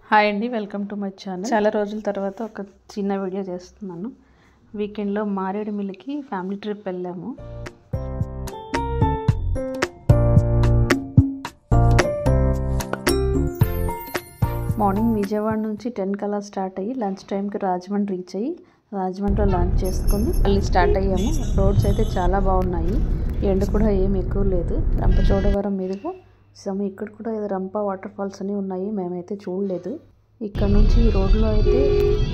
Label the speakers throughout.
Speaker 1: Hi అండి, welcome to my channel. చాలా రోజుల తర్వాత ఒక చిన్న వీడియో చేస్తున్నాను. వీకెండ్లో మారేడుమిల్లికి ఫ్యామిలీ ట్రిప్ వెళ్ళాము. మార్నింగ్ విజయవాడ నుంచి 10 కల్లా స్టార్ట్ అయ్యి లంచ్ టైంకి రాజమండ్రి రీచ్ అయ్యి రాజమండ్రిలో లంచ్ చేసుకొని మళ్ళీ స్టార్ట్ అయ్యాము. రోడ్స్ అయితే చాలా బాగున్నాయి, ఎండ కూడా ఏమి ఎక్కువ లేదు. రంపచోడవరం మీదుగా ఇక్కడ కూడా ఏదో రంప వాటర్ ఫాల్స్ అని ఉన్నాయి, మేమైతే చూడలేదు. ఇక్కడ నుంచి ఈ రోడ్లో అయితే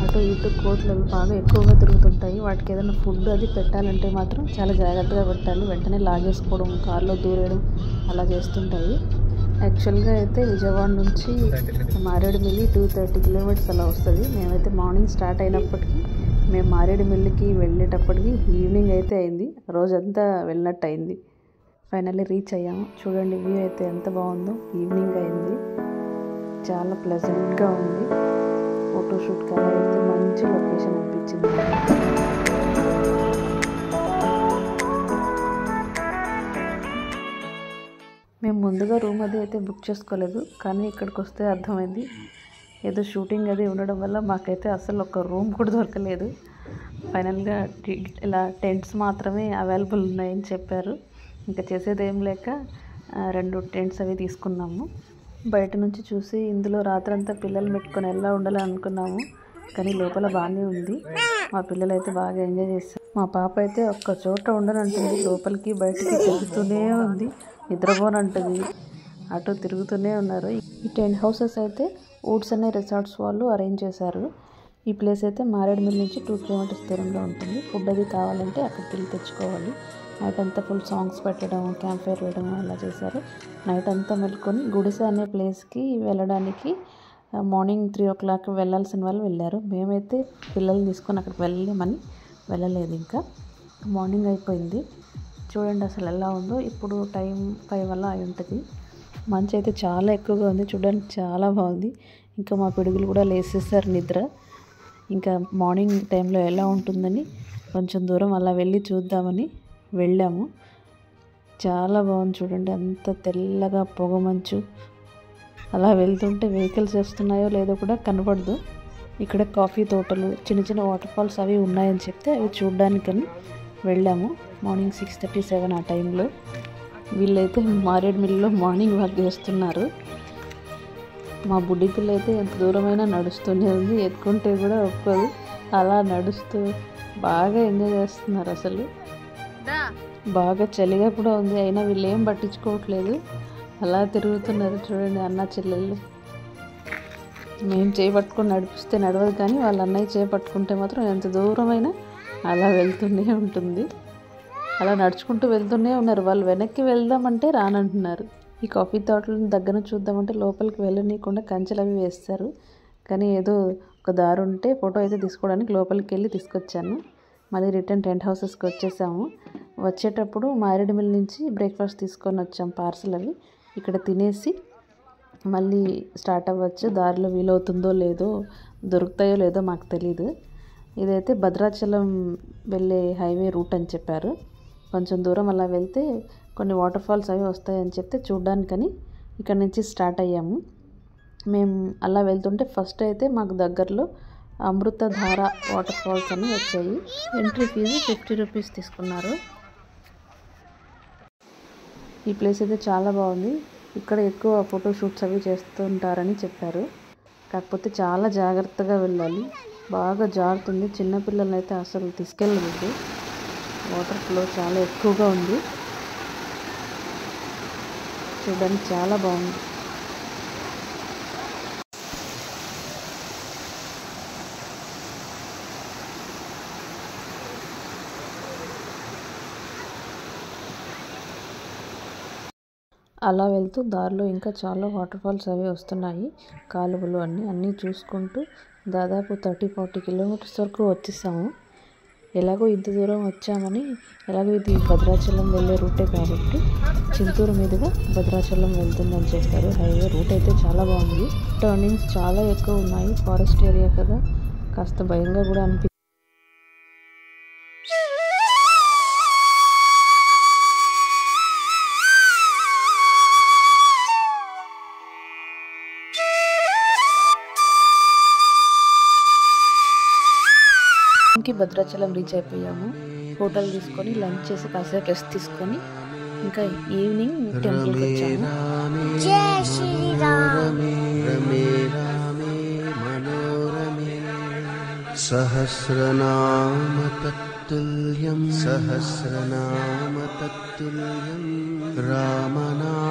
Speaker 1: అటు ఇటు కోతులు అవి బాగా ఎక్కువగా తిరుగుతుంటాయి. వాటికి ఏదైనా ఫుడ్ అది పెట్టాలంటే మాత్రం చాలా జాగ్రత్తగా పెట్టాలి, వెంటనే లాగేసుకోవడం, కార్లో దూరేయడం అలా చేస్తుంటాయి. యాక్చువల్గా అయితే విజయవాడ నుంచి మారేడుమిల్లి 230 కిలోమీటర్స్ అలా వస్తుంది. మేమైతే మార్నింగ్ స్టార్ట్ అయినప్పటికీ మేము మారేడుమిల్లికి వెళ్ళేటప్పటికి ఈవినింగ్ అయితే అయింది, రోజంతా వెళ్ళినట్టు అయింది. ఫైనల్లీ రీచ్ అయ్యాము. చూడండి వ్యూ అయితే ఎంత బాగుందో. ఈవినింగ్ అయింది, చాలా ప్లెజెంట్గా ఉంది. ఫోటోషూట్కి అలా అయితే మంచి లొకేషన్ అనిపించింది. మేము ముందుగా రూమ్ అది అయితే బుక్ చేసుకోలేదు, కానీ ఇక్కడికి వస్తే అర్థమైంది ఏదో షూటింగ్ అది ఉండడం వల్ల మాకైతే అసలు ఒక రూమ్ కూడా దొరకలేదు. ఫైనల్గా ఇలా టెంట్స్ మాత్రమే అవైలబుల్ ఉన్నాయని చెప్పారు. ఇంకా చేసేది ఏం లేక 2 టెంట్స్ అవి తీసుకున్నాము. బయట నుంచి చూసి ఇందులో రాత్రంతా పిల్లలు పెట్టుకొని ఎలా ఉండాలని అనుకున్నాము, కానీ లోపల బాగానే ఉంది. మా పిల్లలు అయితే బాగా ఎంజాయ్ చేస్తారు. మా పాప అయితే ఒక్క చోట ఉండనంటుంది, లోపలికి బయటికి తిరుగుతూనే ఉంది, నిద్రపోనంటుంది, అటు తిరుగుతూనే ఉన్నారు. ఈ టెంట్ హౌసెస్ అయితే వుడ్స్ అనే రిసార్ట్స్ వాళ్ళు అరేంజ్ చేశారు. ఈ ప్లేస్ అయితే మారేడుమిల్లి నుంచి 2 కిలోమీటర్స్ దూరంలో ఉంటుంది. ఫుడ్ అది కావాలంటే అక్కడికి వెళ్ళి తెచ్చుకోవాలి. నైట్ అంతా ఫుల్ సాంగ్స్ పెట్టడం, క్యాంప్ ఫైర్ వేయడం అలా చేశారు. నైట్ అంతా మెలుకొని గుడిసె అనే ప్లేస్కి వెళ్ళడానికి మార్నింగ్ 3 o'clock వెళ్ళాల్సిన వాళ్ళు వెళ్ళారు. మేమైతే పిల్లల్ని తీసుకొని అక్కడికి వెళ్ళలేదు. ఇంకా మార్నింగ్ అయిపోయింది. చూడండి అసలు ఎలా ఉందో. ఇప్పుడు టైం 5 అలా అయి ఉంటుంది. మంచు అయితే చాలా ఎక్కువగా ఉంది, చూడడానికి చాలా బాగుంది. ఇంకా మా పిడుగులు కూడా లేసేసారు నిద్ర. ఇంకా మార్నింగ్ టైంలో ఎలా ఉంటుందని కొంచెం దూరం అలా వెళ్ళి చూద్దామని వెళ్ళాము. చాలా బాగుంది చూడండి, అంత తెల్లగా పొగ మంచు. అలా వెళ్తుంటే వెహికల్స్ వస్తున్నాయో లేదో కూడా కనపడదు. ఇక్కడ కాఫీ తోటలు, చిన్న చిన్న వాటర్ ఫాల్స్ అవి ఉన్నాయని చెప్తే అవి చూడడానికని వెళ్ళాము. మార్నింగ్ 6:37 ఆ టైంలో. వీళ్ళైతే మారేడుమిల్లిలో మార్నింగ్ వాక్ చేస్తున్నారు. మా బుడ్డి పిల్ల అయితే ఎంత దూరమైనా నడుస్తూనే ఉంది, ఎత్తుకుంటే కూడా ఒప్పదు. అలా నడుస్తూ బాగా ఎంజాయ్ చేస్తున్నారు. అసలు బాగా చలిగా కూడా ఉంది, అయినా వీళ్ళు ఏం పట్టించుకోవట్లేదు, అలా తిరుగుతున్నారు. చూడండి అన్న చెల్లెళ్ళు. మేము చేపట్టుకొని నడిపిస్తే నడవదు, కానీ వాళ్ళ అన్నయ్య చేపట్టుకుంటే మాత్రం ఎంత దూరమైనా అలా వెళ్తూనే ఉంటుంది. అలా నడుచుకుంటూ వెళ్తూనే ఉన్నారు. వాళ్ళు వెనక్కి వెళ్దామంటే రానంటున్నారు. ఈ కాఫీ తోటలను దగ్గర చూద్దామంటే లోపలికి వెళ్ళనీయకుండా కంచెలు అవి వేస్తారు. కానీ ఏదో ఒక దారి ఉంటే ఫోటో అయితే తీసుకోవడానికి లోపలికి వెళ్ళి తీసుకొచ్చాను. మళ్ళీ రిటర్న్ టెంట్ హౌసెస్కి వచ్చేసాము. వచ్చేటప్పుడు మారేడుమిల్లి నుంచి బ్రేక్ఫాస్ట్ తీసుకొని వచ్చాం, పార్సల్ అవి. ఇక్కడ తినేసి మళ్ళీ స్టార్ట్ అవ్వచ్చు. దారిలో వీలవుతుందో లేదో, దొరుకుతాయో లేదో మాకు తెలీదు. ఇదైతే భద్రాచలం వెళ్ళే హైవే రూట్ అని చెప్పారు. కొంచెం దూరం అలా వెళ్తే కొన్ని వాటర్ ఫాల్స్ అవి వస్తాయని చెప్తే చూడ్డానికని ఇక్కడ నుంచి స్టార్ట్ అయ్యాము. మేము అలా వెళ్తుంటే ఫస్ట్ అయితే మాకు దగ్గరలో అమృతధార వాటర్ ఫాల్స్ అని వచ్చాయి. ఎంట్రీ ఫీజు 50 రూపీస్ తీసుకున్నారు. ఈ ప్లేస్ అయితే చాలా బాగుంది. ఇక్కడ ఎక్కువ ఫోటోషూట్స్ అవి చేస్తుంటారని చెప్పారు. కాకపోతే చాలా జాగ్రత్తగా వెళ్ళాలి, బాగా జారుతుంది. చిన్నపిల్లల్ని అయితే అసలు తీసుకెళ్ళలేదు, వాటర్ ఫ్లో చాలా ఎక్కువగా ఉంది. చూడడానికి చాలా బాగుంది. అలా వెళ్తూ దారిలో ఇంకా చాలా వాటర్ ఫాల్స్ అవి వస్తున్నాయి, కాలువలు అన్నీ చూసుకుంటూ దాదాపు 30-40 కిలోమీటర్స్ వరకు వచ్చేసాము. ఎలాగో ఇంత దూరం వచ్చామని, ఎలాగో ఇది భద్రాచలం వెళ్ళే రూటే కాబట్టి చింతూరు మీదుగా భద్రాచలం వెళ్తుందని చెప్పారు. హైవే రూట్ అయితే చాలా బాగుంది, టర్నింగ్స్ చాలా ఎక్కువ ఉన్నాయి. ఫారెస్ట్ ఏరియా కదా, కాస్త భయంగా కూడా అనిపించింది. టైంకి భద్రాచలం రీచ్ అయిపోయాము. హోటల్ తీసుకొని లంచ్ చేసి కాసేపు రెస్ట్ తీసుకొని ఇంకా ఈవినింగ్ టెంపుల్కి వచ్చాము.
Speaker 2: సహస్రనామ తత్తుల్యం రామనామ